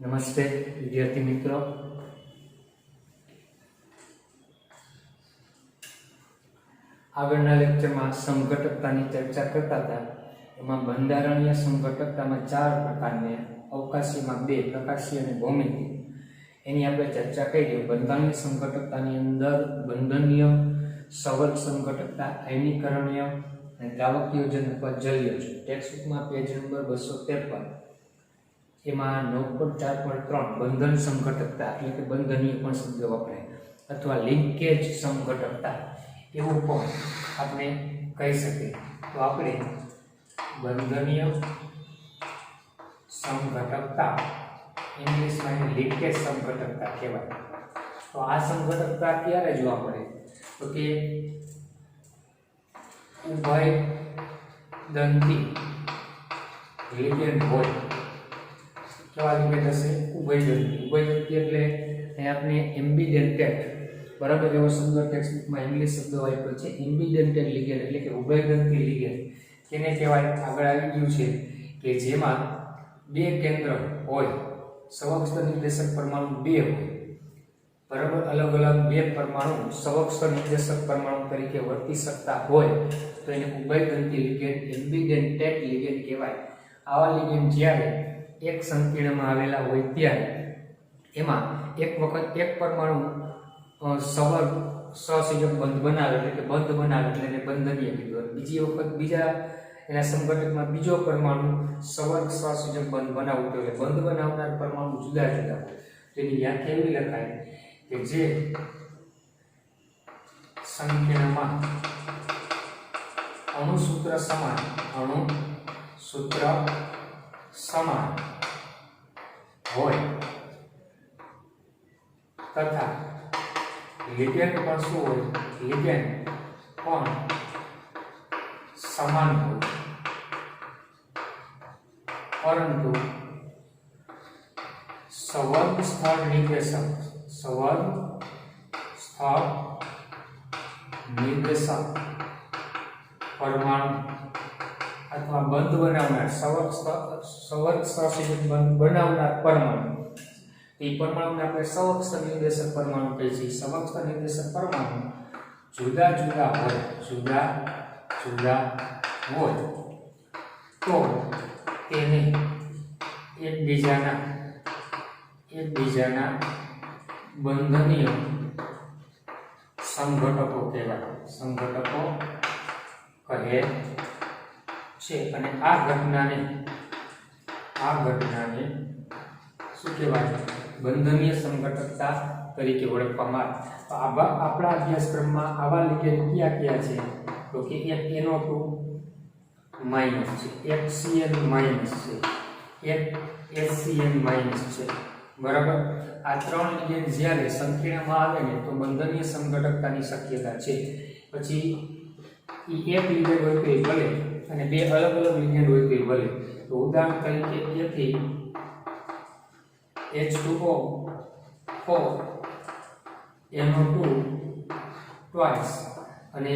નમસ્તે વિદ્યાર્થી મિત્રો, આગળના લેક્ચરમાં સમઘટકતાની ચર્ચા કરતા હતા. એમાં બંધારણીય સમઘટકતામાં 4 પ્રકારને, અવકાશીમાં 2, પ્રકાશી અને ભૌમિતિક, એની આપણે ચર્ચા કરી. બંધારણીય સમઘટકતાની અંદર બંધનીય, સવર્ગ સમઘટકતા, આયનીકરણીય અને દ્રાવકીયોજન અથવા જલયોજન. ટેક્સ્ટબુકમાં પેજ નંબર 253 એમાં 9.4.3 બંધન સમઘટકતા એટલે કે બંધનીય પણ શબ્દ વપરાય અથવા લિંકેજ સમઘટકતા એવું પણ આપણે કહી શકીએ. તો આપણે બંધનીય સમઘટકતા, ઇંગ્લિશમાં લિંકેજ સમઘટકતા કહેવાય. તો આ સમઘટકતા ક્યારે જોવા મળે? તો કે ઉભયદંતી લિગેન્ડ હોય. કેવા લિગેન્ડ હશે? ઉભયદંતી. ઉભયદંતી એટલે આપણે એમ્બિડેન્ટેડ, બરાબર એવો શબ્દ ટેક્સ્ટબુકમાં ઇંગ્લિશ શબ્દ આપ્યો છે, એમ્બિડેન્ટેડ લિગેન્ડ એટલે કે ઉભયદંતી લિગેન્ડ. કેને કહેવાય? આગળ આવી ગયું છે કે જેમાં 2 કેન્દ્ર હોય, સવક્ષ નિર્દેશક પરમાણુ 2 હોય, બરાબર, અલગ અલગ 2 પરમાણુ સવક્ષ નિર્દેશક પરમાણુ તરીકે વર્તી શકતા હોય તો એને ઉભયદંતી લિગેન્ડ, એમ્બિડેન્ટેડ લિગેન્ડ કહેવાય. આવા લિગેન્ડ જ્યારે એક સંકીર્ણમાં આવેલા હોય ત્યારે એમાં એક વખત એક પરમાણુ સવર્ગ સહસંયોજક બંધ બનાવે એટલે કે બંધ બનાવે એટલે એને બંધનીય કીધું. બીજી વખત બીજા એના સમઘટકમાં બીજો પરમાણુ સવર્ગ સહસંયોજક બંધ બનાવતો એટલે બંધ બનાવનાર પરમાણુ જુદા જુદા. તેની વ્યાખ્યા એવી લખાય કે જે સંકીર્ણમાં અણુસૂત્ર સમાન હોય તથા લિગેન્ડ પણ શું હોય? લિગેન્ડ પણ સમાન હોય, પરંતુ સવર્ગ સ્થળ નિર્દેશક પરમાણુ અથવા બંધ બનાવનાર સવર્ગ સહસંયોજક બંધ બનાવનાર પરમાણુ, એ પરમાણુને આપણે સવક્ષ નિર્દેશક પરમાણુ કહીએ છીએ. સવક્ષ નિર્દેશક પરમાણુ જુદા જુદા હોય તો તેને એકબીજાના બંધનીય સમઘટકો કહેવાય. સમઘટકો કહે છે. અને આ ઘટનાને શું કહેવાય? બંધનીય સમઘટકતા તરીકે ઓળખવામાં આવે. આપણા અભ્યાસક્રમમાં આવા લિગેન્ડ કયા છે? તો કે એક NO2 માઈનસ છે, એક CN માઈનસ છે, એક HCN માઈનસ છે, બરાબર. આ 3 લિગેન્ડ જ્યારે સંકીર્ણમાં આવે ને તો બંધનીય સમઘટકતાની શક્યતા છે. પછી એક લિગેન્ડ હોય તો ભલે અને 2 અલગ અલગ લિગેન્ડ હોય તો ભલે. તો ઉદાહરણ તરીકે એથી H2O 4 NO2 ટ્વાઇસ અને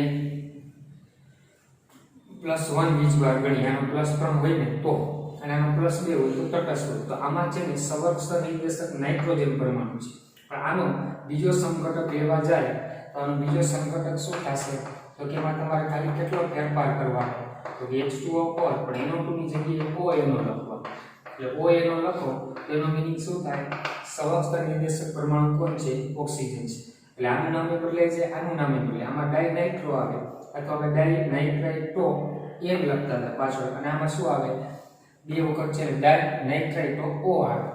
+1 વીજભાર ગણી, આનો +3 હોય ને તો, અને આનો +2 હોય તો તટસ્થ હોય. તો આમાં છે ને સવર્ગ નિર્દેશક નાઇટ્રોજન પરમાણુ છે. પણ આનો બીજો સમઘટક લેવા જાય તો આનો બીજો સમઘટક શું થશે? તો કે એમાં તમારે ખાલી કેટલો ફેરફાર કરવાનો? તો કે H2O 4 પણ NO2 ની જગ્યાએ ONO લખવા. એટલે ONO લખો તેનો મીનિંગ શું થાય? સવર્ગ નિર્દેશક પરમાણુ કોણ છે? ઓક્સિજન છે. એટલે આનું નામે બદલાય છે, આનું નામે બદલાય. આમાં ડાયનાઇટ્રો આવે અથવા ડાયનાઇટ્રાઇટો એમ લખતા હતા પાછળ, અને આમાં શું આવે? 2 વખત છે ડાયનાઇટ્રાઇટો O આવે.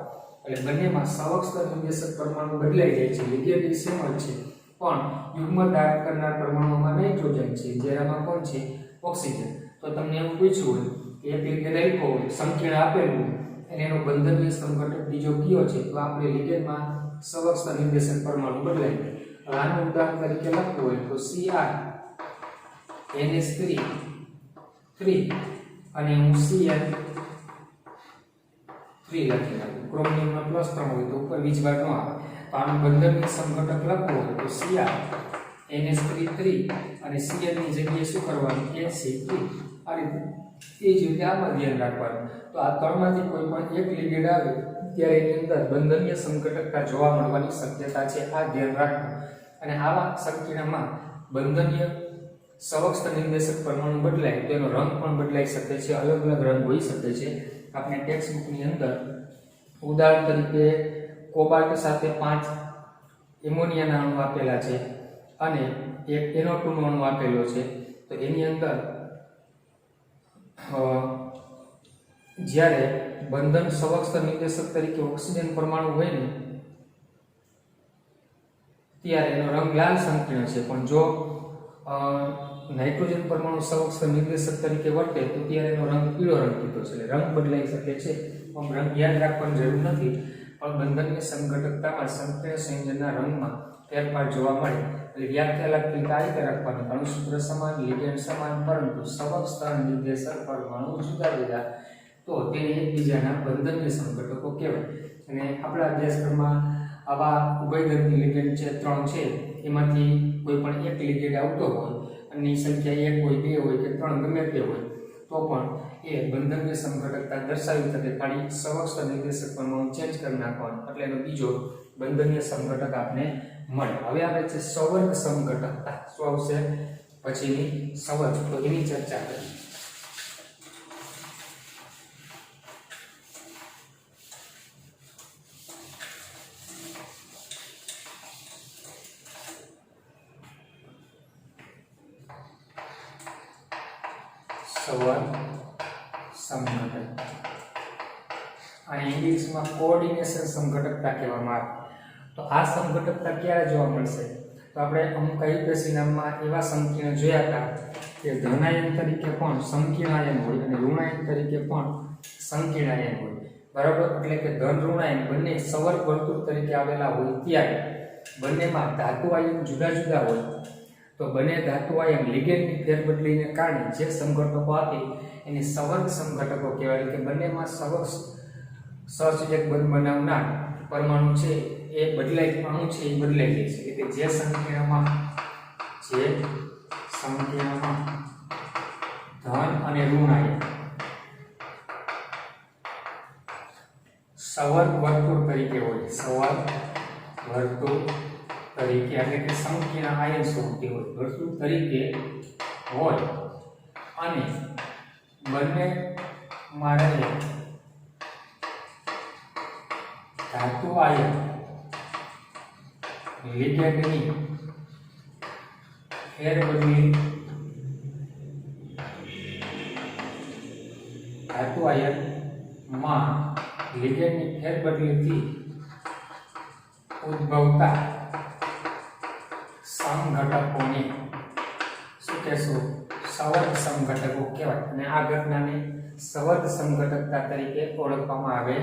એટલે બંનેમાં સવર્ગ નિર્દેશક પરમાણુ બદલાઈ જાય છે. લિગેન્ડ સેમ જ છે પણ યુગ્મ ધારક કરનાર પરમાણુમાં નાઇટ્રોજન છે, જેરામાં કોણ છે? ઓક્સિજન. તો તમને એવું પૂછ્યું હોય કે એક લિગેન્ડ આપ્યો હોય, સંકીર્ણ આપેલું અને એનો બંધનીય સમઘટક બીજો કયો છે? તો આપણે લિગેન્ડમાં સવર્ગ નિર્દેશક પરમાણુ બદલાય. હવે આનું ઉદાહરણ તરીકે લખવું હોય તો CrNH3 અને હું CN3 લખી નાખું. ક્રોમિયમનો +3 હોય તો ઉપર વીજભાર ન આવે. તો આનું બંધનીય સમઘટક લખવું હોય તો CrNH3 અને CN ની જગ્યાએ શું કરવાનું? NC3. આ રીતે એ જ રીતે આમાં ધ્યાન રાખવાનું. તો આ ત્રણમાંથી કોઈ પણ એક લિગેન્ડ આવે ત્યારે એની અંદર બંધનીય સંઘટકતા જોવા મળવાની શક્યતા છે, આ ધ્યાન રાખવું. અને આવા સંકીર્ણમાં બંધનીય સવક્ષ નિર્દેશક પરમાણુ બદલાય તો એનો રંગ પણ બદલાઈ શકે છે, અલગ અલગ રંગ હોઈ શકે છે. આપણે ટેક્સ્ટ બુકની અંદર ઉદાહરણ તરીકે કોબાલ્ટ સાથે 5 એમોનિયાના અણુ આપેલા છે અને એક NO2 નો અણુ આપેલો છે. તો એની અંદર જ્યારે બંધન સવક્ષ નિર્દેશક તરીકે ઓક્સિજન પરમાણુ હોય ને ત્યારે એનો રંગ લાલ સંકીર્ણ છે, પણ જો નાઇટ્રોજન પરમાણુ સવક્ષ નિર્દેશક તરીકે વર્તે તો ત્યારે એનો રંગ પીળો રંગ કીધો છે. રંગ બદલાઈ શકે છે, પણ રંગ યાદ રાખવાની જરૂર નથી. પણ બંધનની સંઘટકતામાં સંકીર્ણ સંયોજનના રંગમાં ફેરફાર જોવા મળે. એટલે વ્યાખ્યા લખી આ રીતે રાખવાની: અણુસૂત્ર સમાન, લિગેન્ડ સમાન, પરંતુ સવક્ષ નિર્દેશક પરમાણુ જુદા જુદા, તો તે એકબીજાના બંધનીય સંઘટકો કહેવાય. અને આપણા અભ્યાસક્રમમાં આવા ઉભયદળની લિગેન્ડ છે 3 છે, એમાંથી કોઈ પણ એક લિગેન્ડ આવતો હોય અને સંખ્યા 1 હોય, 2 હોય કે 3 ગમે તે હોય તો પણ એ બંધનીય સંઘટકતા દર્શાવી શકે. ખાલી સવક્ષ નિર્દેશક પરમાણુ ચેન્જ કરી નાખવાનો એટલે એનો બીજો બંધનીય સંઘટક આપને મળે. હવે આવે છે સવર્ગ સંઘટકતા. શું આવશે પછીની? સવર્ગ. તો એની ચર્ચા કરીએ. સવર્ગ સંઘટક અને ઇંગ્લિશમાં કોઓર્ડિનેશન સંઘટકતા કહેવામાં આવે. તો આ સંઘટકતા ક્યારે જોવા મળશે? તો આપણે અમુક આયુપેશી નામમાં એવા સંકીર્ણ જોયા હતા કે ધનાયન તરીકે પણ સંકીર્ણ આયન હોય અને ઋણાયન તરીકે પણ સંકીર્ણ આયન હોય. બરાબર? એટલે કે ધન ઋણાયન બંને સવર્ગ વર્તુળ તરીકે આવેલા હોય ત્યારે બંનેમાં ધાતુ આયન જુદા જુદા હોય. તો બંને ધાતુ આયન લિગેન્ડની ફેરબદલીને કારણે જે સંઘટકો આપે એને સવર્ગ સંઘટકો કહેવાય. કે બંનેમાં સવર્ગ સહસૂચક બંધ બનાવનાર પરમાણુ છે એ બદલાય, અણુ છે એ બદલાઈ જાય છે. એટલે જે સંકીર્ણમાં ધન અને ઋણ આયન સવર્ગ વર્તુળ તરીકે હોય, સવર્ગ વર્તુળ તરીકે એટલે કે સંકીર્ણ આયન સ્વરૂપે હોય, વર્તુળ તરીકે હોય અને બંને માળે ધાતુ આયન લિગેન્ડની ફેરબદલી ધાતુ આયનમાં લિગેન્ડની ફેરબદલીથી ઉદ્ભવતા સંઘટકોને શું કહેશું? સવર્ગ સંઘટકો કહેવાય. અને આ ઘટનાને સવર્ગ સંઘટકતા તરીકે ઓળખવામાં આવે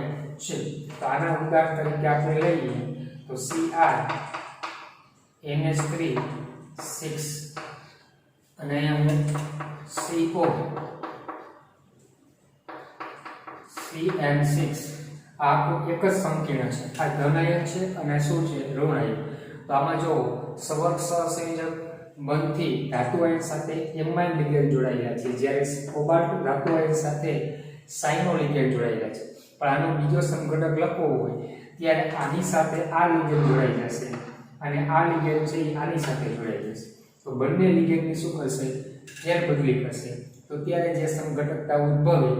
છે. તો આના ઉદાહરણ તરીકે આપણે લઈએ તો CrNH3 6 અને CO CN6 આ એક જ સંકીર્ણ છે. આ ધનાયન છે અને શું છે? ઋણાયન. તો આમાં જો સવર્ગ સહસંયોજક બંધથી ધાતુ આયન સાથે એમાઇન લિગેન્ડ જોડાયેલા છે, જ્યારે કોબાલ્ટ ધાતુ આયન સાથે સાયનો લિગેન્ડ જોડાયેલા છે. પણ આનો બીજો સંઘટક લખવો હોય ત્યારે આની સાથે આ લિગેન્ડ જોડાઈ જશે અને આ લિગેન્ડ છે એ આની સાથે જોડાઈ જશે. તો બંને લિગેન્ડની શું કરશે? ફેરબદલી કરશે. તો ત્યારે જે સંઘટકતા ઉદ્ભવે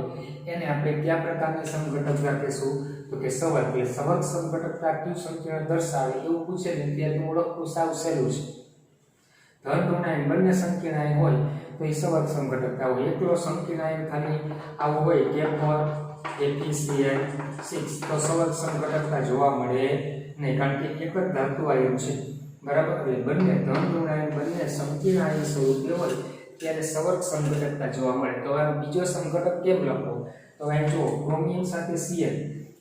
એને આપણે કયા પ્રકારની સંઘટકતા કહેશું? તો કે સવર્ગ. એટલે સવર્ગ સંઘટકતા કયું સંકીર્ણ દર્શાવે એવું પૂછે ને ત્યારે ઓળખવું સાવ સહેલું છે. ધન ઋણાયન બંને સંકીર્ણ આયન હોય તો એ સવર્ગ સંઘટકતા હોય. એકલો સંકીર્ણ આયન ખાલી આવું હોય K4 FeCl6 તો સવર્ગ સંઘટકતા જોવા મળે નહીં, કારણ કે એક જ ધાતુ આયન છે. બરાબર? એટલે બંને ધન ઋણાયન બંને સંકીર્ણ આયન સ્વરૂપે હોય ત્યારે સવર્ગ સંઘટકતા જોવા મળે. તો આનો બીજો સંઘટક કેમ લખવો? તો અહીં જુઓ, ક્રોમિયમ સાથે Cl,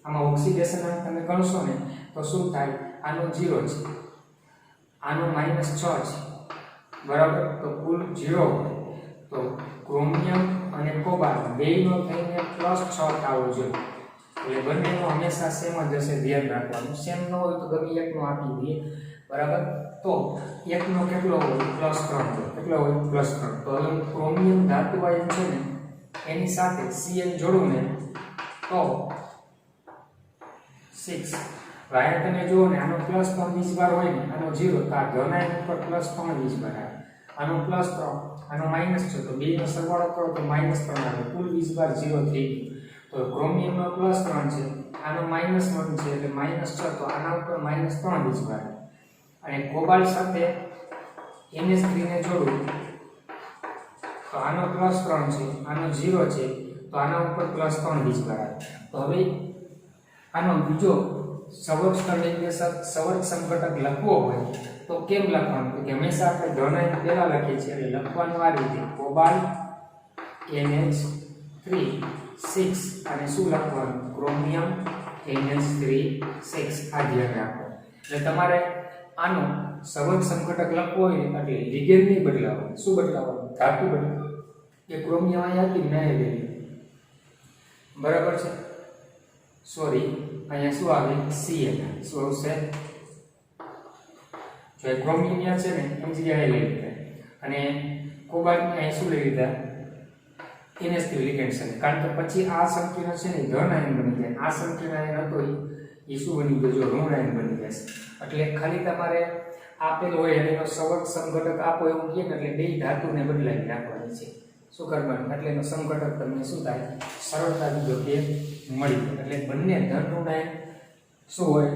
આમાં ઓક્સિડેશન અંક તમે ગણશો ને તો શું થાય? આનો 0 છે, આનો -6 છે. બરાબર? તો કુલ 0 તો ક્રોમિયમ અને કોબાલ્ટ બેયનો થઈને +6 આવવો જોઈએ. એટલે બંનેનો હંમેશા સેમ જ હશે, ધ્યાન રાખવાનું. સેમ ન હોય તો ગમે એકનો આપી દઈએ. બરાબર? તો એકનો કેટલો હોય? +3 હોય. કેટલો હોય? +3. તો હવે ક્રોમિયમ ધાતુ આયન છે ને એની સાથે Cl જોડું ને તો 6. અહીંયા તમે જુઓ ને આનો પ્લસ 3 વીજભાર હોય ને આનો 0 તો આ ધન આયન ઉપર પ્લસ 3 વીજભાર આવે, આનો પ્લસ 3 આનો માઈનસ છે તો બે નો સરવાળો કરો તો માઈનસ 3 આવે, કુલ વીજભાર 0 થઈ ગયો. તો ક્રોમિયમનો પ્લસ 3 છે, આનો માઈનસ 1 છે એટલે માઈનસ 6 તો આના ઉપર માઈનસ 3 વીજભાર. અને કોબાલ્ટ સાથે NH3 ને જોડું તો આનો પ્લસ 3 છે, આનો 0 છે તો આના ઉપર પ્લસ 3 વીજભાર આવે. તો હવે આનો બીજો સંવર્ધક નિર્દેશક સંવર્ધક સંઘટક લખવો હોય તો કેમ લખવાનું? તો કે હંમેશા આપણે ધન આયન પહેલા લખીએ છીએ એટલે લખવાનું આ રીતે કોબાલ્ટ NH3 6 અને શું લખવાનું? Chromium NH3 6. આ ધ્યાન રાખો. એટલે તમારે આનો સંવર્ધક સંઘટક લખવો હોય એટલે લિગેન્ડ નહીં બદલાવવાનું. શું બદલાવવાનું? ધાતુ બદલાવવાનું. એ ક્રોમિયમ અહીંયા હતી ને લેવી બરાબર છે. સોરી અહીંયા શું આવે? Cl. શું આવશે? જો ક્રોમિયમ અહીંયા છે ને એની જગ્યાએ લઈ લીધા અને કોબાલ્ટ અહીંયા શું લઈ લીધા? NH3 લિગેન્ડ છે. કારણ કે પછી આ સંકીર્ણ છે ને ધન આયન બની જાય, આ સંકીર્ણ આયન હતો એ શું બની ગયો? જો ઋણ આયન બની જશે. એટલે ખાલી તમારે આપેલ હોય એનો સંવર્ધક સંઘટક આપો એવું કહે ને એટલે બે ધાતુને બદલાવી નાખવાની છે. શું કરવાનું? એટલે એનો સંઘટક તમને શું થાય? સરળતાથી જો કે મળી જાય. એટલે બંને ધન ઋણ આયન શું હોય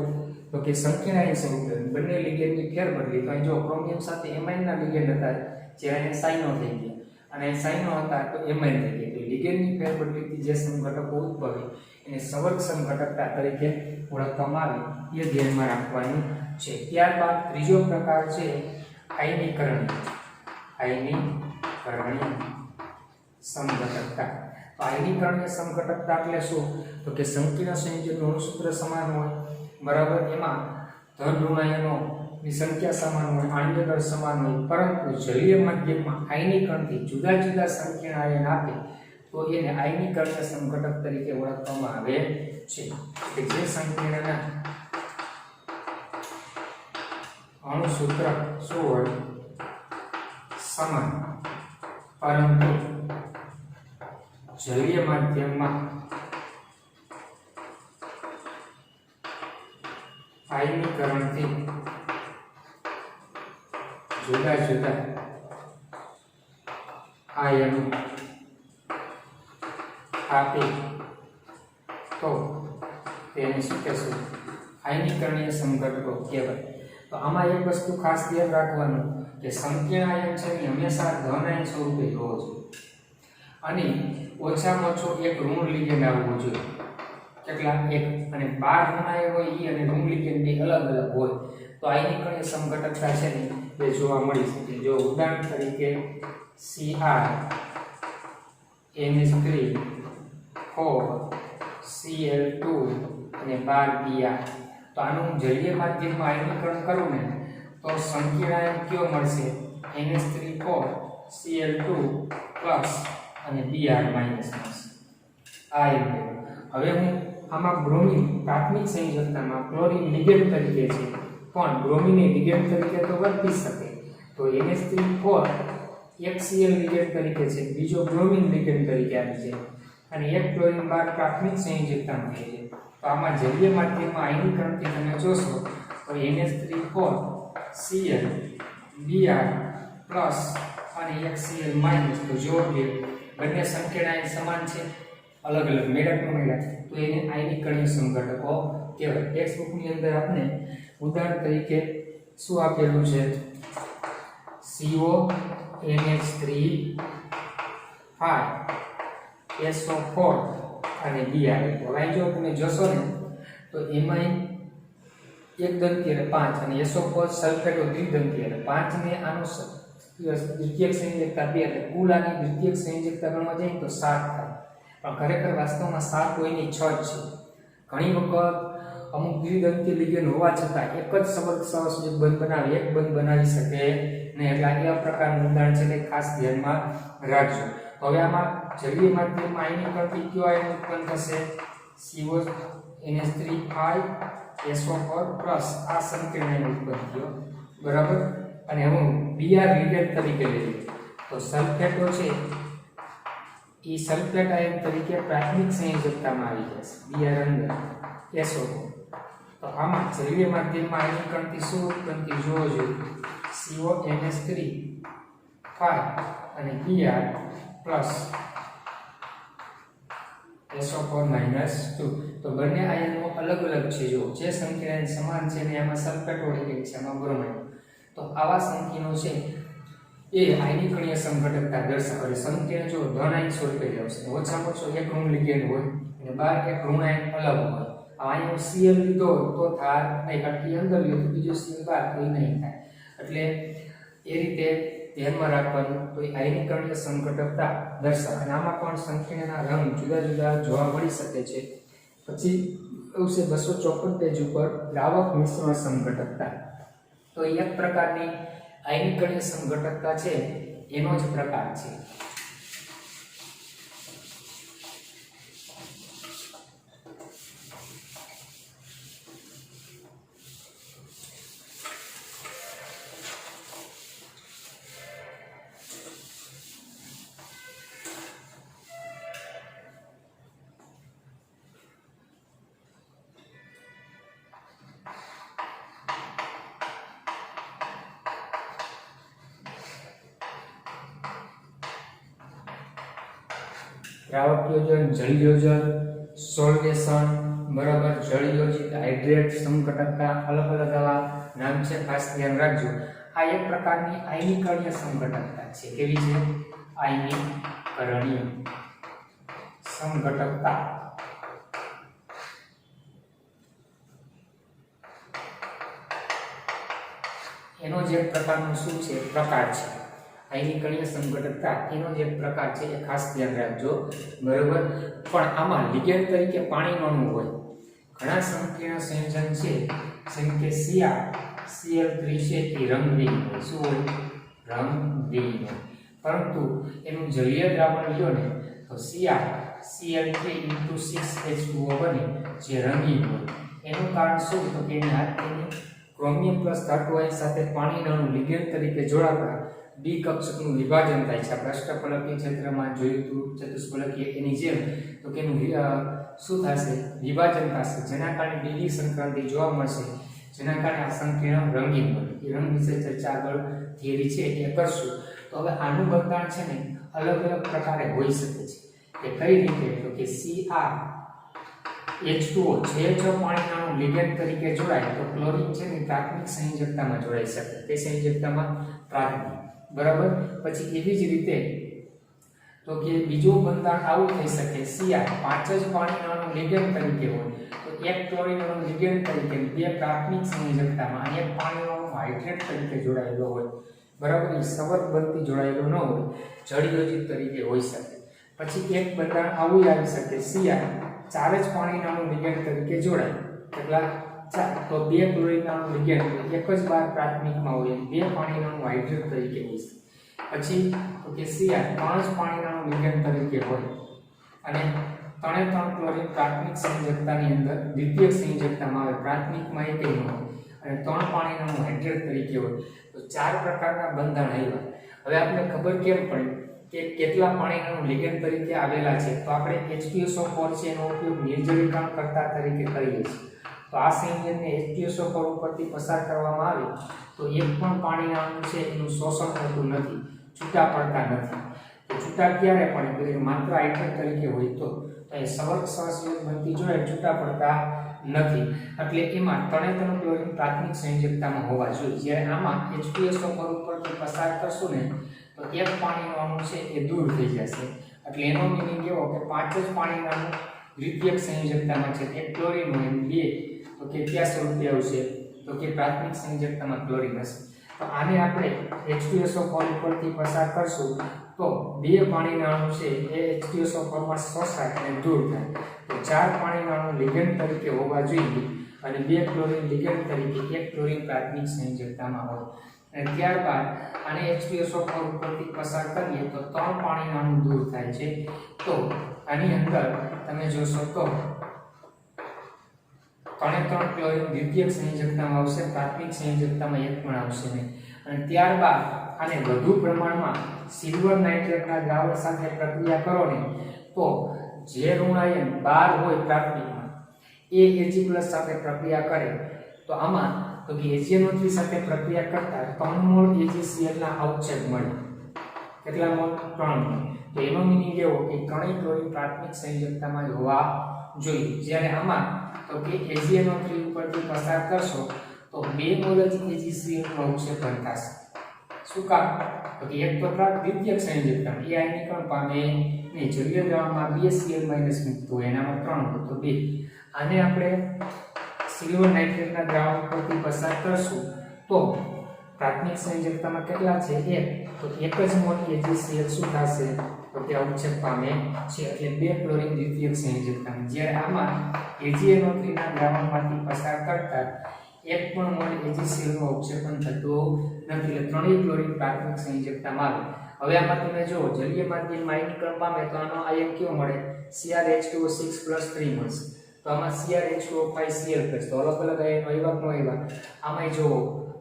તો કે સંકીર્ણ આયન સ્વરૂપે બંને લિગેન્ડની ફેર બદલી. તો જો ક્રોમિયમ સાથે એમાઇનના લિગેન્ડ હતા જે અહીંયા સાઇનો થઈ ગયા અને સાઇનો હતા તો એમાઇન થઈ ગયા. તો લિગેન્ડની ફેર બદલીથી જે સંઘટકો ઉદ્ભવે એને સંવર્ધક સંઘટકતા તરીકે ઓળખવામાં આવે એ ધ્યાનમાં રાખવાનું છે. ત્યારબાદ ત્રીજો પ્રકાર છે આયનીકરણીય સમઘટકતા. તો આયનીકરણીય સમઘટકતા એટલે શું? તો કે સંકીર્ણ સંયોજનનું અણુસૂત્ર સમાન હોય બરાબર, એમાં ધન ઋણ આયનોની સંખ્યા સમાન હોય, આણ્વીય દળ સમાન હોય, પરંતુ જલીય માધ્યમમાં આયનીકરણથી જુદા જુદા સંકીર્ણ આયન આપે તો એને આયનીકરણીય સમઘટક તરીકે ઓળખવામાં આવે છે. કે જે સંકીર્ણના અણુસૂત્ર શું હોય? સમાન, પરંતુ જલીય માધ્યમમાં આયનીકરણથી જુદા જુદા આયનો આપે તો તેને શું કહેશું? આયનીકરણીય સમઘટકો કહેવાય. તો આમાં એક વસ્તુ ખાસ ધ્યાન રાખવાનું કે સંકીર્ણ આયન છે એ હંમેશા ધન આયન સ્વરૂપે હોવો જોઈએ અને ઓછામાં ઓછો એક ઋણ લિગેન્ડ આવવો જોઈએ. કેટલા? એક. અને 12 ઋણ આયન હોય એ અને ઋણ લિગેન્ડ બે અલગ અલગ હોય તો આયનીકરણીય સમઘટકતા છે ને એ જોવા મળી શકે. જો ઉદાહરણ તરીકે Cr NH3 4 Cl2 અને 12 Br. તો આનું જલીય માધ્યમમાં આયનીકરણ કરું ને તો સંકીર્ણ આયન કયો મળશે? NH3 4 Cl2 પ્લસ અને Br માઈનસ મળશે. આ એક. હવે હું આમાં બ્રોમિન પ્રાથમિક સંયોજકતામાં ક્લોરીન લિગેન્ડ તરીકે છે પણ બ્રોમિન એ લિગેન્ડ તરીકે તો વર્તી શકે તો NH3 એક Cl લિગેન્ડ તરીકે છે, બીજો બ્રોમિન લિગેન્ડ તરીકે આવે છે અને એક ક્લોરીન 12 પ્રાથમિક સંયોજકતામાં છે. તો આમાં જલીય માધ્યમમાં આયનીકરણથી તમે જોશો તો NH3 Cl Br પ્લસ અને એક Cl માઈનસ. તો જો કે બંને સંકીર્ણ આયન સમાન છે, અલગ અલગ મેળવનો મેળવ તો એને આયનીકરણીય સમઘટકો કહેવાય. ટેક્સ્ટ બુકની અંદર આપણે ઉદાહરણ તરીકે શું આપેલું છે? CO NH3 5 SO4 અને Br. હવે જો તમે જોશો ને તો એમાં એક દંતી એટલે 5 અને SO4 સલ્ફેટો દ્વિદંતી એટલે 5 ને આનો દ્વિતીયક સંયોજકતા 2 એટલે કુલ આની દ્વિતીયક સંયોજકતા ગણવા જઈએ તો 7 થાય. પણ ખરેખર વાસ્તવમાં 7 હોય ને 6 છે. ઘણી વખત અમુક દ્વિદંતી લિગેન્ડ હોવા છતાં એક જ સંવર્ધક સહસંયોજક બંધ બનાવી એક બંધ બનાવી શકે નહીં. એટલે આ પ્રકારનું ઉદાહરણ છે તે ખાસ ધ્યાનમાં રાખજો. તો હવે આમાં જલીય માધ્યમમાં આયનીકરણથી કયો આયન ઉત્પન્ન થશે? CO NH3 5 SO4 પ્લસ આ સંકીર્ણ આયન ઉત્પન્ન થયો બરાબર. અને હું Br લિગેન્ડ તરીકે લઈએ તો સલ્ફેટો છે એ સલ્ફેટ આયન તરીકે પ્રાથમિક સંયોજકતામાં આવી જશે Br અંદર SO4 તો આમાં જલીય માધ્યમમાં આયનીકરણથી શું ઉત્પન્ન જોવો જોઈએ CONH3 અને Br પ્લસ SO4 -2 તો બંને આયનો અલગ અલગ છે જો જે સંખ્યાને સમાન છે ને એમાં સલ્ફેટ વળી ગઈ છે એમાં બ્રોમાઇડ તો આવા સંખ્યાનો છે એ આયનીકરણીય સંઘટકતા દર્શાવે સંખ્યા જો ધન આયન સ્વરૂપે આવશે ઓછામાં ઓછો એક ઋણ લિગેન્ડ હોય અને બાર એક ઋણ આયન અલગ હોય આયનો Cl લીધો તો થાય નહીં અટકી અંદર લીધો તો બીજો Cl બહાર તો નહીં થાય એટલે એ રીતે ધ્યાનમાં રાખવાનું તો આયનીકરણીય સંઘટકતા દર્શાવે અને આમાં પણ સંખ્યાના રંગ જુદા જુદા જોવા મળી શકે છે પછી આવશે 254 પેજ ઉપર દ્રાવક મિશ્રણ સંઘટકતા તો એક પ્રકારની આયનીકરણીય સંઘટકતા છે એનો જ પ્રકાર છે દ્રાવક યોજન જળ યોજન સોલ્વેશન બરાબર જળ યોજિત હાઇડ્રેટ સંઘટકતા અલગ અલગ આવા નામ છે ખાસ ધ્યાન રાખજો આ એક પ્રકારની આયનીકરણીય સંઘટકતા છે કેવી છે આયનીકરણીય સંઘટકતા એનો જે પ્રકારનો શું છે પ્રકાર છે આયનીકરણીય સંઘટકતા એનો જે પ્રકાર છે એ ખાસ ધ્યાન રાખજો બરોબર પણ આમાં લિગેન્ડ તરીકે પાણીનો અણુ હોય ઘણા સંકીર્ણ સંયોજન છે જેમ કે Cl3 છે એ રંગહીન હોય શું હોય રંગહીન હોય પરંતુ એનું જલીય દ્રાવણ લ્યો ને તો Cl3 6H2O બને જે રંગીન હોય એનું કારણ શું તો કે એની ક્રોમિયમ પ્લસ ધાતુ આયન સાથે પાણીના અણુ લિગેન્ડ તરીકે જોડાતા ડી કક્ષકનું વિભાજન થાય છે આપણે અષ્ટફલકીય ક્ષેત્રમાં જોયું હતું ચતુષ્ફલકીય એની જેમ તો કે એનું શું થશે વિભાજન થશે જેના કારણે ડીડી સંક્રાંતિ જોવા મળશે જેના કારણે આ સંકીર્ણ રંગીન બને એ રંગ વિશે ચર્ચા આગળ થિયરી છે એ કરશું તો હવે આનું બંધારણ છે ને અલગ અલગ પ્રકારે હોઈ શકે છે કે કઈ રીતે તો કે CrH2O જે જો પાણીના અણુ લિગેન્ડ તરીકે જોડાય તો ક્લોરીન છે ને પ્રાથમિક સંયોજકતામાં જોડાઈ શકે તે સંયોજકતામાં પ્રાથમિક બરાબર પછી એવી જ રીતે તો કે બીજું બંધારણ આવું થઈ શકે Cr પાંચ જ પાણીના અણુ લિગેન્ડ તરીકે હોય તો એક ક્લોરીન અણુ લિગેન્ડ તરીકે બે પ્રાથમિક સંયોજકતામાં અને એક પાણીનો અણુ હાઇડ્રેટ તરીકે જોડાયેલો હોય બરાબર એ સવર્ગ બનતી જોડાયેલો ન હોય જળ યોજિત તરીકે હોઈ શકે પછી એક બંધારણ આવું આવી શકે Cr ચાર જ પાણીના અણુ લિગેન્ડ તરીકે જોડાય કેટલા ચાર તો બે ક્લોરીનના અણુ લિગેન્ડ એક જ બાર પ્રાથમિકમાં હોય બે પાણીના અણુ હાઇડ્રેટ તરીકે હોય પછી તો કે Cr પાંચ પાણીના અણુ લિગેન્ડ તરીકે હોય અને ત્રણે ત્રણ ક્લોરીન પ્રાથમિક સંયોજકતાની અંદર દ્વિતીયક સંયોજકતામાં આવે પ્રાથમિકમાં એક હોય અને ત્રણ પાણીના અણુ હાઇડ્રેટ તરીકે હોય તો ચાર પ્રકારના બંધારણ આવ્યા હવે આપણે ખબર કેમ પડી કે કેટલા પાણીના અણુ લિગેન્ડ તરીકે આવેલા છે તો આપણે H2SO4 છે એનો ઉપયોગ નિર્જલીકરણ કરતા તરીકે કરીએ છીએ તો આ સંયોજનને H2SO4 ઉપરથી પસાર કરવામાં આવે તો એક પણ પાણીના અણુ છે એનું શોષણ થતું નથી છૂટા પડતા નથી તો છૂટા ક્યારે પડે તો માત્ર હાઇડ્રેટ તરીકે હોય તો એ સવર્ગ સહસંયોજક બનતી જોડે છૂટા પડતા નથી એટલે એમાં ત્રણે ત્રણ ક્લોરીન પ્રાથમિક સંયોજકતામાં હોવા જોઈએ જ્યારે આમાં H2SO4 ઉપરથી પસાર કરશું ને તો એક પાણીનો અણુ છે એ દૂર થઈ જશે એટલે એનો મીનિંગ એવો કે પાંચ જ પાણીના અણુ દ્વિતીયક સંયોજકતામાં છે એક ક્લોરીન હોય બે તો કે કયા સ્વરૂપે આવશે તો કે પ્રાથમિક સંયોજકતામાં ક્લોરીન હશે તો આને આપણે H2SO4 ઉપરથી પસાર કરશું તો બે પાણીના અણુ છે એ H2SO4 માં શોષાય અને દૂર થાય તો ચાર પાણીના અણુ લિગેન્ડ તરીકે હોવા જોઈએ અને બે ક્લોરીન લિગેન્ડ તરીકે એક ક્લોરીન પ્રાથમિક સંયોજકતામાં હોય અને ત્યારબાદ આને H2SO4 ઉપરથી પસાર કરીએ તો ત્રણ પાણીના અણુ દૂર થાય છે તો આની અંદર તમે જોશો તો ત્રણે ત્રણ ક્લોરીન દ્વિતીયક સંયોજકતામાં આવશે પ્રાથમિક સંયોજકતામાં એક પણ આવશે નહીં અને ત્યારબાદ આને વધુ પ્રમાણમાં સિલ્વર નાઇટ્રેટના દ્રાવણ સાથે પ્રક્રિયા કરો ને તો જે ઋણ આયન 12 હોય પ્રાથમિકમાં એ Ag+ સાથે પ્રક્રિયા કરે તો આમાં તો કે AgNO3 સાથે પ્રક્રિયા કરતા 3 મોલ AgCl ના અવક્ષેપ મળે. કેટલા મોલ? 3 મોલ. તો એનો મીનિંગ એવો કે ત્રણેય ક્લોરીન પ્રાથમિક સંયોજકતામાં જ હોવા જોઈએ. જ્યારે આમાં તો કે AgNO3 ઉપરથી પસાર કરશો તો 2 મોલ જ AgCl નો અવક્ષેપણ થશે. શું કામ? તો કે એક તો દ્વિતીયક સંયોજકતા એ આયનીકરણ પામે નહીં. જલીય દ્રાવણમાં 2Cl- મુક્ત હોય એનામાં 3 હોય તો 2. આને આપણે સિલ્વર નાઇટ્રેટના દ્રાવણ પરથી પસાર કરશું તો પ્રાથમિક સંયોજકતામાં કેટલા છે? 1. તો એક જ મોલ AgCl શું થશે? તો કે અવક્ષેપ પામે છે. એટલે 2 ક્લોરીન દ્વિતીયક સંયોજકતા. જ્યારે આમાં AgNO3 ના દ્રાવણમાંથી પસાર કરતા 1 પણ મોલ AgCl નું અવક્ષેપણ થતું નથી. એટલે ત્રણેય ક્લોરીન પ્રાથમિક સંયોજકતામાં આવે. હવે આમાં તમે જો જલીય માધ્યમમાં આયનીકરણ પામે તો આનો આયન કેવો મળે? CrH2O6+3 મળશે. તો આમાં CrH2O5Cl+. તો અલગ અલગ આયનો આવ્યા કે ન આવ્યા? આમાંય જો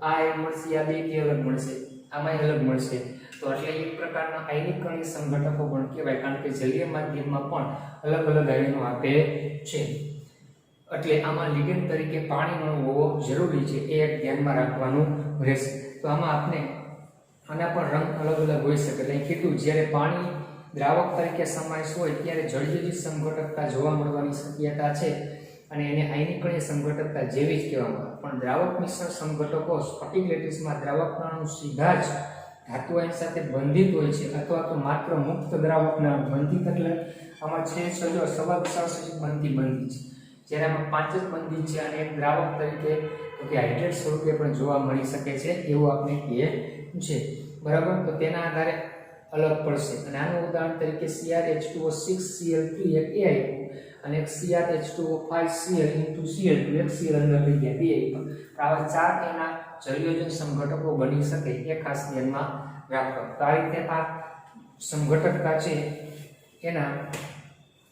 આ આયન મળશે, આ બેથી અલગ મળશે, આમાંય અલગ મળશે. તો એટલે એક પ્રકારના આયનીકરણીય સંઘટકો પણ કહેવાય, કારણ કે જલીય માધ્યમમાં પણ અલગ અલગ આયનો આપે છે. એટલે આમાં લિગેન્ડ તરીકે પાણીનો હોવો જરૂરી છે, એ એક ધ્યાનમાં રાખવાનું રહેશે. તો આમાં આપણે આના પણ રંગ અલગ અલગ હોઈ શકે. એટલે કીધું જ્યારે પાણી દ્રાવક તરીકે સમાવેશ હોય ત્યારે જળયોજિત સંઘટકતા જોવા મળવાની શક્યતા છે અને એને આયનીકરણીય સંઘટકતા જેવી જ કહેવામાં આવે. પણ દ્રાવક મિશ્રણ સંઘટકો સ્ફટિક લેટિસમાં દ્રાવકનાણુ સીધા જ ધાતુ આયન સાથે બંધિત હોય છે અથવા તો માત્ર મુક્ત દ્રાવકના બંધિત. એટલે આમાં છે સજો સવર્ગસંયોજક બંધિત છે. જ્યારે આમાં 5 જ બંધિત છે અને એક દ્રાવક તરીકે તો કે હાઇડ્રેટ સ્વરૂપે પણ જોવા મળી શકે છે એવું આપણે કહીએ છે. બરાબર? તો તેના આધારે અલગ પડશે. અને આનું ઉદાહરણ તરીકે CrH2O6Cl3 એક એ આપ્યું અને એક CrH2O5Cl Cl2 એક Cl અંદર લઈ ગયા, 2 આપ્યા. આવા 4 એના જળયોજન સંઘટકો બની શકે એ ખાસ ધ્યાનમાં રાખો. તો આ રીતે આ સંઘટકતા છે એના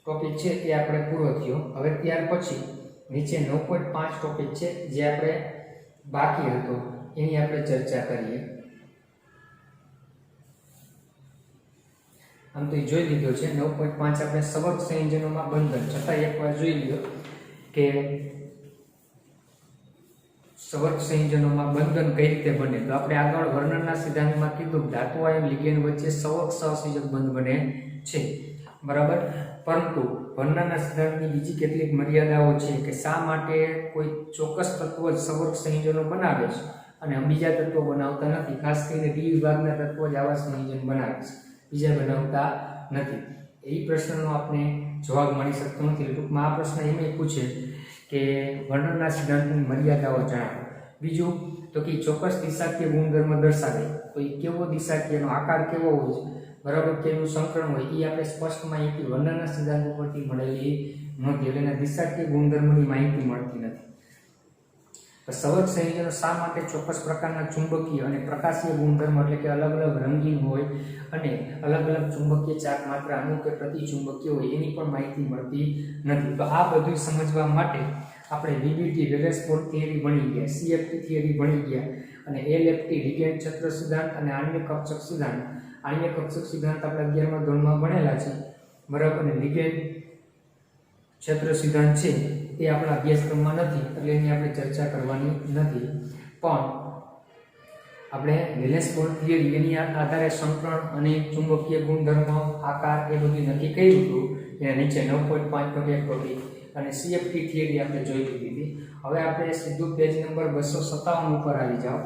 ટોપિક છે એ આપણે પૂરો થયો. હવે ત્યાર પછી નીચે 9.5 ટોપિક છે જે આપણે બાકી હતો એની આપણે ચર્ચા કરીએ. આમ તો જોઈ લીધો છે 9.5 આપણે સવર્ગ સંયોજનોમાં બંધન. છતાં એકવાર જોઈ લ્યો કે સવર્ગ સંયોજનોમાં બંધન કઈ રીતે બને. તો આપણે આગળ વર્ણનના સિદ્ધાંતમાં કીધું ધાતુ આયન લિગેન્ડ વચ્ચે સવર્ગ સહસંયોજક બંધ બને છે. બરાબર? પરંતુ વર્ણનના સિદ્ધાંતની બીજી કેટલીક મર્યાદાઓ છે કે શા માટે કોઈ ચોક્કસ તત્વ જ સવર્ગ સંયોજનો બનાવે છે અને બીજા તત્વો બનાવતા નથી. ખાસ કરીને ડી વિભાગના તત્વો જ આવા સંયોજન બનાવે છે, બીજા બનાવતા નથી. એ પ્રશ્નનો આપણે જવાબ મળી શકતો નથી. ટૂંકમાં આ પ્રશ્ન એમ પૂછે કે વર્ણનના સિદ્ધાંતની મર્યાદાઓ જણાવો. બીજું તો કે ચોક્કસ દિશાકીય ગુણધર્મ દર્શાવે. તો એ કેવો દિશાકીયનો આકાર કેવો હોય છે, બરાબર, કેવું સંકરણ હોય એ આપણે સ્પષ્ટ માહિતી વર્ણનના સિદ્ધાંત ઉપરથી મળેલી નથી. એટલે એના દિશાકીય ગુણધર્મની માહિતી મળતી નથી. સવર્ગ સંયોજનો શા માટે ચોક્કસ પ્રકારના ચુંબકીય અને પ્રકાશીય ગુણધર્મ એટલે કે અલગ અલગ રંગીન હોય અને અલગ અલગ ચુંબકીય ચાર્જ માત્ર અણુ કે પ્રતિચુંબકીય હોય એની પણ માહિતી મળતી નથી. તો આ બધું સમજવા માટે આપણે VBT વેલેન્સ બોન્ડ થિયરી ભણી ગયા, CFT થિયરી ભણી ગયા અને LFT લિગેન્ડ ક્ષેત્ર સિદ્ધાંત અને આણ્વિક કક્ષક સિદ્ધાંત. આણ્વિક કક્ષક સિદ્ધાંત આપણે 11મા ધોરણમાં ભણેલા છે, બરાબર. અને લિગેન્ડ ક્ષેત્ર સિદ્ધાંત છે એ આપણા અભ્યાસક્રમમાં નથી એટલે એની આપણે ચર્ચા કરવાની નથી. પણ આપણે વેલેન્સ બોન્ડ થિયરી એની આધારે સંકરણ અને ચુંબકીય ગુણધર્મો, આકાર એ બધું નક્કી કર્યું હતું. એના નીચે 9.5 ટોપિક અને CFT થિયરી આપણે જોઈ લીધી હતી. હવે આપણે સીધું પેજ નંબર 257 ઉપર આવી જાઓ.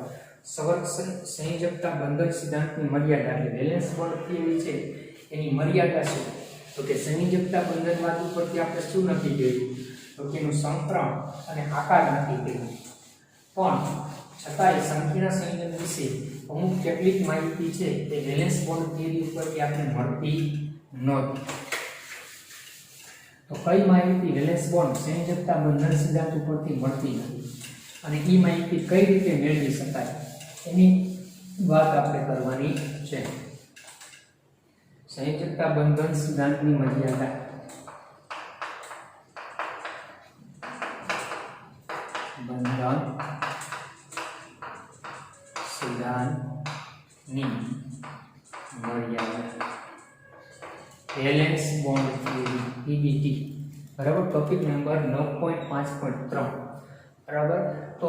સવર્ગ સંયોજકતા બંધન સિદ્ધાંતની મર્યાદા એટલે વેલેન્સ બોન્ડ થિયરી છે એની મર્યાદા શું? તો કે સંયોજકતા બંધનવાદ ઉપરથી આપણે શું નક્કી કર્યું? તો કે એનું સંકરણ અને આકાર નક્કી કર્યું. પણ છતાંય સંકીર્ણ સંયોજન વિશે અમુક કેટલીક માહિતી છે તે વેલેન્સ બોન્ડ થિયરી ઉપરથી આપણે મળતી નહોતી. તો કઈ માહિતી વેલેન્સ બોન્ડ સંયોજકતા બંધન સિદ્ધાંત ઉપરથી મળતી નથી અને એ માહિતી કઈ રીતે મેળવી શકાય એની વાત આપણે કરવાની છે. સંયોજકતા બંધન સિદ્ધાંતની મર્યાદા. બંધન સિદ્ધાંતની મળી આવે. વેલેન્સ બોન્ડ થિયરી પીબીટી, બરાબર. ટોપિક નંબર 9.5.3, બરાબર. તો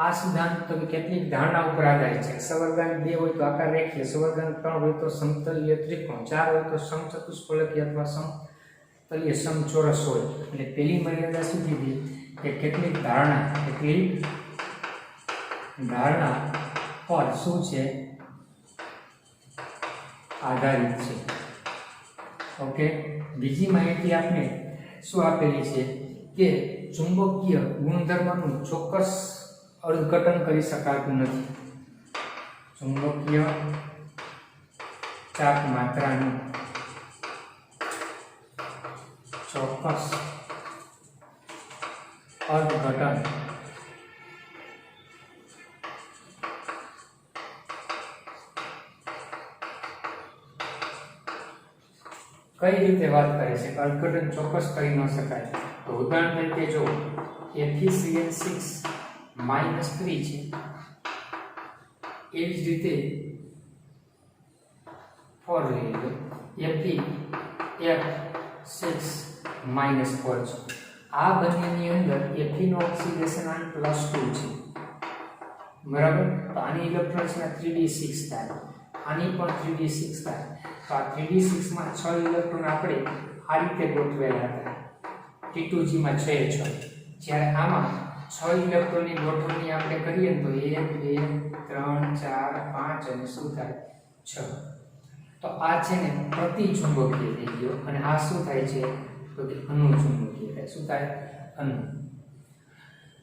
આ સિદ્ધાંત તો કેટલીક ધારણા ઉપર આધારિત છે. સવર્ગાંક 2 હોય તો આકાર રેખીય, સવર્ગાંક 3 હોય તો સમતલીય ત્રિકોણ, 4 હોય તો સમચતુષ્ફલકીય અથવા સમતલીય સમચોરસ હોય. એટલે પહેલી મર્યાદા શું કીધી કે કેટલીક ધારણા પર શું છે આધારિત છે. ઓકે. બીજી માહિતી આપણે શું આપેલી છે કે ચુંબકીય ગુણધર્મનું ચોક્કસ અર્થઘટન કરી શકાતું નથી. ચુંબકીય ચાપ માત્રાનું ચોક્કસ અર્થઘટન કઈ રીતે વાત કરે છે? અર્થઘટન ચોક્કસ કરી ન શકાય. તો ઉદાહરણ તરીકે જો FeCN6 -3 છે, એવી જ રીતે 4 લઈ લો, FeF6 -4 છે. આ બંનેની અંદર Fe નો ઓક્સિડેશન આયન +2 છે, બરાબર. તો આની ઇલેક્ટ્રોન છે 3d6 થાય, આની પણ 3d6 થાય. તો આ 3d6 માં 6 ઇલેક્ટ્રોન આપણે આ રીતે ગોઠવેલા હતા, T2G માં 6 એ 6. જ્યારે આમાં 6 ઇલેક્ટ્રોનની ગોઠવણી આપણે કરીએ તો 1 2 3 4 5 અને શું થાય 6. તો આ છે ને પ્રતિચુંબકીય થઈ ગયો, અને આ શું થાય છે તો કે અનુચુંબકીય થાય. શું થાય? અનુ.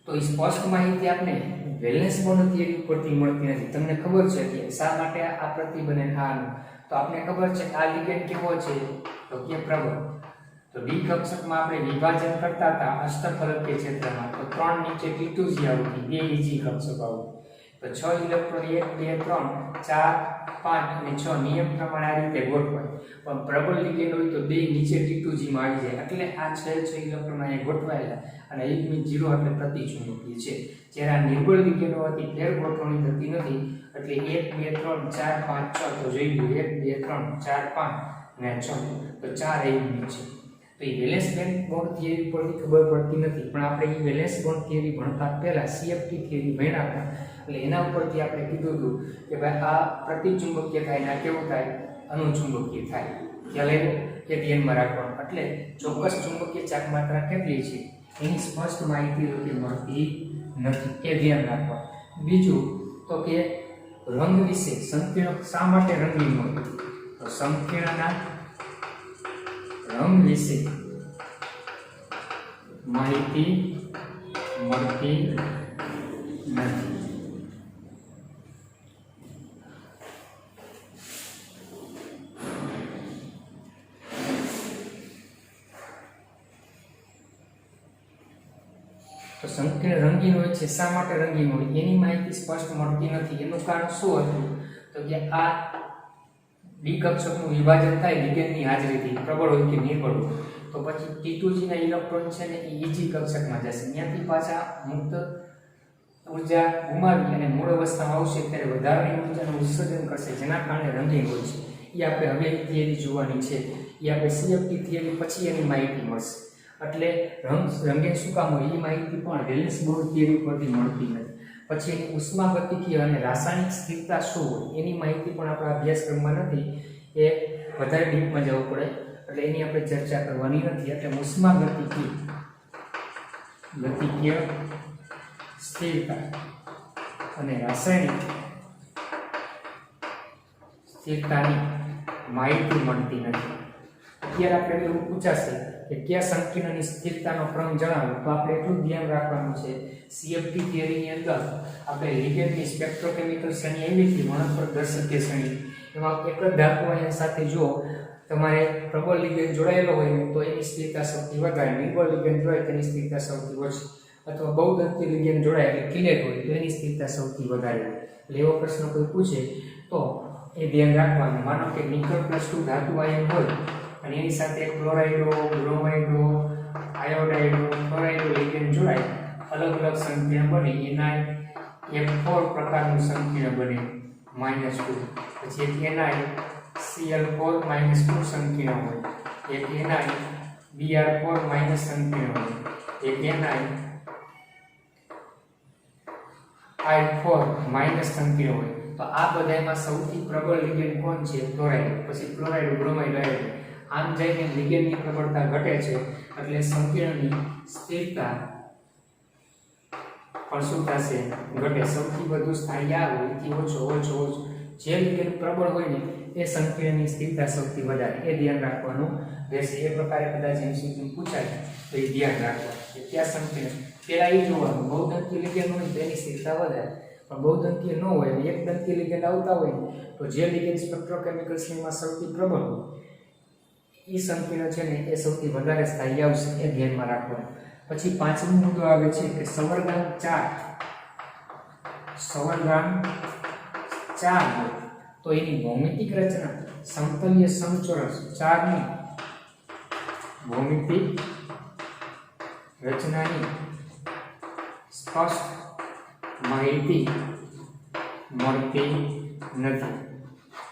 તો એ સ્પષ્ટ માહિતી આપણે વેલેન્સ બોન્ડ થિયરી પરથી મળતી નથી. તમને ખબર છે કે શા માટે આ પ્રતિબને આનું? તો આપણે ખબર છે આ લિગેન્ડ કેવો છે તો કે પ્રબળ. તો ડી કક્ષકમાં આપણે વિભાજન કરતા હતા અષ્ટફલકીય ક્ષેત્રમાં, તો 3 નીચે T2G આવતી, 2 EG કક્ષક આવતી. તો 6 ઇલેક્ટ્રોન 1 2 3 4 5 અને 6 નિયમ પ્રમાણે આ રીતે ગોઠવાય. પણ પ્રબળ લિગેન્ડ હોય તો 2 નીચે T2G માં આવી જાય, એટલે આ 6 ઇલેક્ટ્રોન અહીંયા ગોઠવાયેલા, અને 1 0 એટલે પ્રતિચુંબકીય છે. જ્યારે આ નિર્બળ લિગેન્ડ હોવાથી ફેર ગોઠવણી થતી નથી, એટલે 1 2 3 4 5 6 તો જોઈ લો 1 2 3 4 5 અને 6, તો 4 યુનિટ છે. તો એ વેલેન્સ બોન્ડ થિયરી પરથી ખબર પડતી નથી, પણ આપણે એ વેલેન્સ બોન્ડ થિયરી ભણતા પહેલા CFT થિયરી ભણ્યા હતા, એટલે એના ઉપરથી આપણે કીધું હતું કે ભાઈ આ પ્રતિચુંબકીય થાય ને આ કેવું થાય? અનુચુંબકીય થાય. ખ્યાલ આવ્યો? એ ધ્યાનમાં રાખવાનું. એટલે ચોક્કસ ચુંબકીય ચાક માત્રા કેટલી છે એની સ્પષ્ટ માહિતી મળતી નથી, એ ધ્યાન રાખવાનું. બીજું તો કે રંગ વિશે સંકીર્ણ શા માટે રંગીન હોય? તો સંકીર્ણના રંગ વિશે માહિતી મળતી નથી. તો સંકીર્ણ રંગીન હોય છે, શા માટે રંગીન હોય એની માહિતી સ્પષ્ટ મળતી નથી. એનું કારણ શું હતું તો કે આ ડી કક્ષકનું વિભાજન થાય લિગેન્ડની હાજરીથી, પ્રબળ હોય કે નિર્બળ હોય, તો પછી T2G ના ઇલેક્ટ્રોન છે ને એ EG કક્ષકમાં જશે, ત્યાંથી પાછા મુક્ત ઉર્જા ગુમાવી અને મૂળ અવસ્થામાં આવશે ત્યારે વધારાની ઉર્જાનું ઉત્સર્જન કરશે, જેના કારણે રંગીન હોય છે. એ આપણે હવે થિયરી જોવાની છે, એ આપણે CFT થિયરી પછી એની માહિતી મળશે. એટલે રંગીન શું કામ હોય એ માહિતી પણ વેલેન્સ બોન્ડ થિયરી પરથી મળતી નથી. પછી એની ઉષ્માગતિકીય અને રાસાયણિક સ્થિરતા શું હોય એની માહિતી પણ આપણા અભ્યાસક્રમમાં નથી, એ વધારે ડીપમાં જવું પડે, એટલે એની આપણે ચર્ચા કરવાની નથી. એટલે ઉષ્માગતિકીય સ્થિરતા અને રાસાયણિક સ્થિરતાની માહિતી મળતી નથી. અત્યારે આપણે એવું પૂછાશે કે કયા સંકીર્ણની સ્થિરતાનો ક્રમ જણાવો, તો આપણે એટલું ધ્યાન રાખવાનું છે CFT થિયરીની અંદર આપણે લિગેન્ડની સ્પેક્ટ્રોકેમિકલ શ્રેણી એવી હતી, વર્ણપટદર્શકીય શ્રેણી, એમાં એક જ ધાતુ આયન સાથે જો તમારે પ્રબળ લિગેન્ડ જોડાયેલો હોય તો એની સ્થિરતા સૌથી વધારે, નિર્બળ લિગેન્ડ જોડાય તેની સ્થિરતા સૌથી ઓછી, અથવા બહુદંતી લિગેન્ડ જોડાય એટલે કિલેટ હોય તો એની સ્થિરતા સૌથી વધારે. એટલે એવો પ્રશ્ન કોઈ પૂછે તો એ ધ્યાન રાખવાનું. માનો કે નિકલ +2 ધાતુ આયન હોય અને એની સાથે ક્લોરાઇડો, બ્રોમાઇડો, આયોડાઇડો, ફ્લોરાઇડો લિગેન્ડ જોડાય, અલગ અલગ સંકીર્ણ બને, એના F4 પ્રકારનું સંકીર્ણ બને -2, પછી એક Cl4 -2 સંકીર્ણ હોય, એક Ni Br4 - સંકીર્ણ હોય, એક Ni I4 - સંકીર્ણ હોય. તો આ બધામાં સૌથી પ્રબળ લિગેન્ડ કોણ છે? ક્લોરાઇડ. પછી ક્લોરાઇડ, બ્રોમાઇડ, આયોડ. આમ જઈને લિગેન્ડની પ્રબળતા ઘટે છે એટલે સંકીર્ણની સ્થિરતા પણ શું થશે? ઘટે. સૌથી વધુ સ્થાયી આ હોય એથી ઓછો. જે લિગેન્ડ પ્રબળ હોય ને એ સંકીર્ણની સ્થિરતા સૌથી વધારે. એ ધ્યાન રાખવાનું રહેશે. એ પ્રકારે કદાચ MCQ પૂછાય તો એ ધ્યાન રાખવાનું કે ત્યાં સંકીર્ણ પેલા એ જોવાનું બહુદંતીય લિગેન્ડ હોય તો એની સ્થિરતા વધારે, પણ બહુદંતીય ન હોય એક દંતીય લિગેન્ડ આવતા હોય તો જે લિગેન્ડ સ્પેક્ટ્રોકેમિકલ્સમાં સૌથી પ્રબળ હોય એ સંકીર્ણ છે ને એ સૌથી વધારે સ્થાયી આવશે. એ ધ્યાનમાં રાખવાનું. પછી પાંચમો મુદ્દો આવે છે કે સવર્ગાંક 4 હોય તો એની ભૌમિતિક રચના સમતલીય સમચોરસ 4 ની ભૌમિતિક રચનાની સ્પષ્ટ માહિતી મળતી નથી.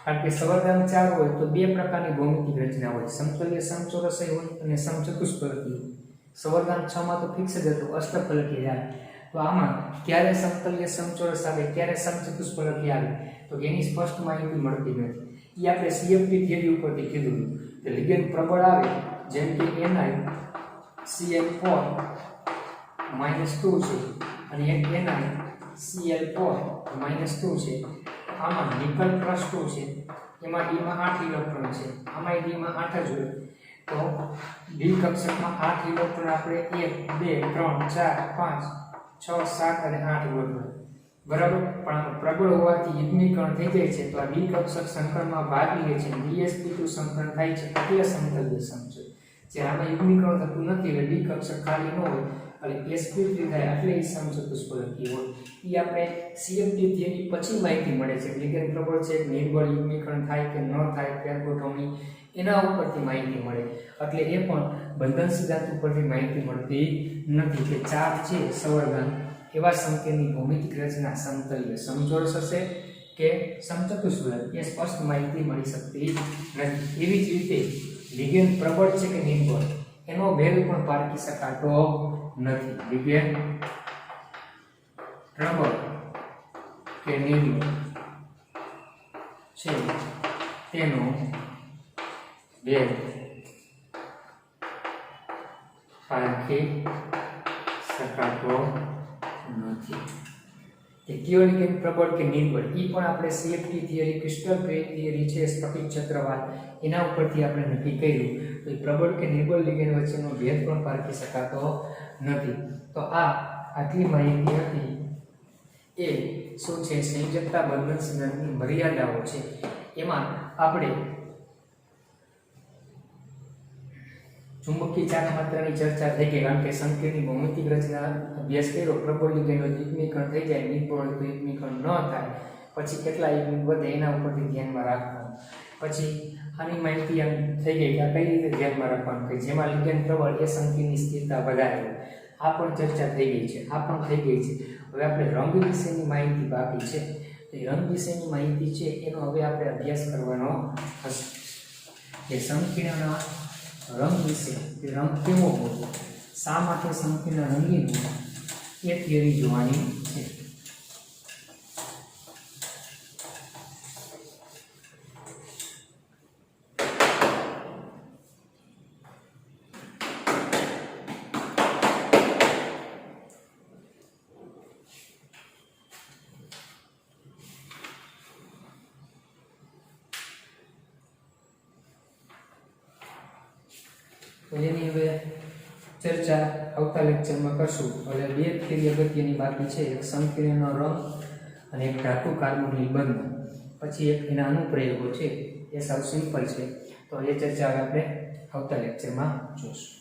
કારણ કે સવર્ગાંક 4 હોય તો બે પ્રકારની ભૌમિતિક રચના હોય, સમતલીય સમચોરસ હોય અને સમચતુષ્ફલકી. સવર્ગાંક 6 માં તો ફિક્સ જ હતું, અષ્ટફલકી આવે. તો આમાં ક્યારે સમતલીય સમચોરસ આવે, ક્યારે સમચતુષ્ફલકી આવે તો એની સ્પષ્ટ માહિતી મળતી નથી. એ આપણે CFT થિયરી ઉપરથી કીધું કે લિગેન્ડ પ્રબળ આવે જેમ કે Ni Cl4 -2 છે અને એક Ni Cl4 -2 છે. આમાં નિકલ પ્લસ 2 છે, એમાં D માં 8 ઇલેક્ટ્રોન છે, આમાં D માં 8 જ હોય. તો D કક્ષકમાં 8 ઇલેક્ટ્રોન આપણે 1 2 3 4 5 6 7 અને 8 ઇલેક્ટ્રોન બરાબર. પણ પ્રબળ હોવાથી યુગ્મીકરણ થઈ જાય છે તો આ D કક્ષક સંકરણમાં ભાગ લે છે, DsP2 સંકરણ થાય છે એટલે સમતલીય સમ છે. જે આમાં યુગ્મીકરણ થતું નથી એટલે D કક્ષક ખાલી ન હોય એટલે sp3 થાય એટલે એ સમચતુષ્ફલકી હોય. એ આપણે CFT થિયરી પછી માહિતી મળે છે લિગેન્ડ પ્રબળ છે, નિર્બળ યુગ્મીકરણ થાય કે ન થાય, પેર ગોઠવણી એના ઉપરથી માહિતી મળે. એટલે એ પણ બંધન સિદ્ધાંત ઉપરથી માહિતી મળતી નથી કે 4 છે સવર્ગાંક એવા સંકેતની ભૌમિતિક રચના સમતલીય સમચોરસ હશે કે સમચતુષ્ફલક એ સ્પષ્ટ માહિતી મળી શકતી નથી. એવી જ રીતે લિગેન્ડ પ્રબળ છે કે નિર્બળ એનો ભેદ પણ પારખી શકાતો નથી. લિગેન્ડ પ્રબળ કે નિર્બળ છે તેનો ભેદ પારખી શકાતો નથી. કે કયો લિગેન્ડ પ્રબળ કે નિર્બળ એ પણ આપણે CFT theory, crystal grey theory છે, સ્ફટિક ચક્રવાત એના ઉપરથી આપણે નક્કી કર્યું. તો પ્રબળ કે નિર્બળ લિગેન્ડ વચ્ચેનો ભેદ પણ પારખી શકાતો નથી. તો આટલી માહિતી હતી એ શું છે સંયોજકતા બંધન સિદ્ધાંતની મર્યાદાઓ છે. એમાં આપણે ચુંબકીય ચાલમાત્રાની ચર્ચા થઈ ગઈ કારણ કે સંકેતની ભૌમિતિક રચના અભ્યાસ કર્યો. પ્રબળ લિગેન્ડ હોય તો યુગ્મીકરણ થઈ જાય, નિર્બળ હોય તો યુગ્મીકરણ ન થાય. પછી કેટલા યુગ્મ વધે એના ઉપરથી ધ્યાનમાં રાખવાનું. પછી આની માહિતી આમ થઈ ગઈ કે આ કઈ રીતે ધ્યાનમાં રાખવાનું કે જેમાં લિગેન્ડ પ્રબળ એ સંકેતની સ્થિરતા વધારે હોય. આ પણ ચર્ચા થઈ ગઈ છે, આ પણ થઈ ગઈ છે. હવે આપણે રંગ વિશેની માહિતી બાકી છે. તો રંગ વિશેની માહિતી છે એનો હવે આપણે અભ્યાસ કરવાનો હશે. એ સંકીર્ણના રંગ વિશે કે રંગ કેવો હોય, શા માટે સંકીર્ણ રંગીન હોય એ થિયરી જોવાની છે. તો એની હવે ચર્ચા આવતા લેક્ચરમાં કરશું. એટલે બે થિયરી અગત્યની બાકી છે, એક સંકીર્ણનો રંગ અને એક ધાતુ કાર્બોનિલ બંધ. પછી એક એના અનુપ્રયોગો છે એ સાવ સિમ્પલ છે. તો એ ચર્ચા હવે આપણે આવતા લેક્ચરમાં જોઈશું.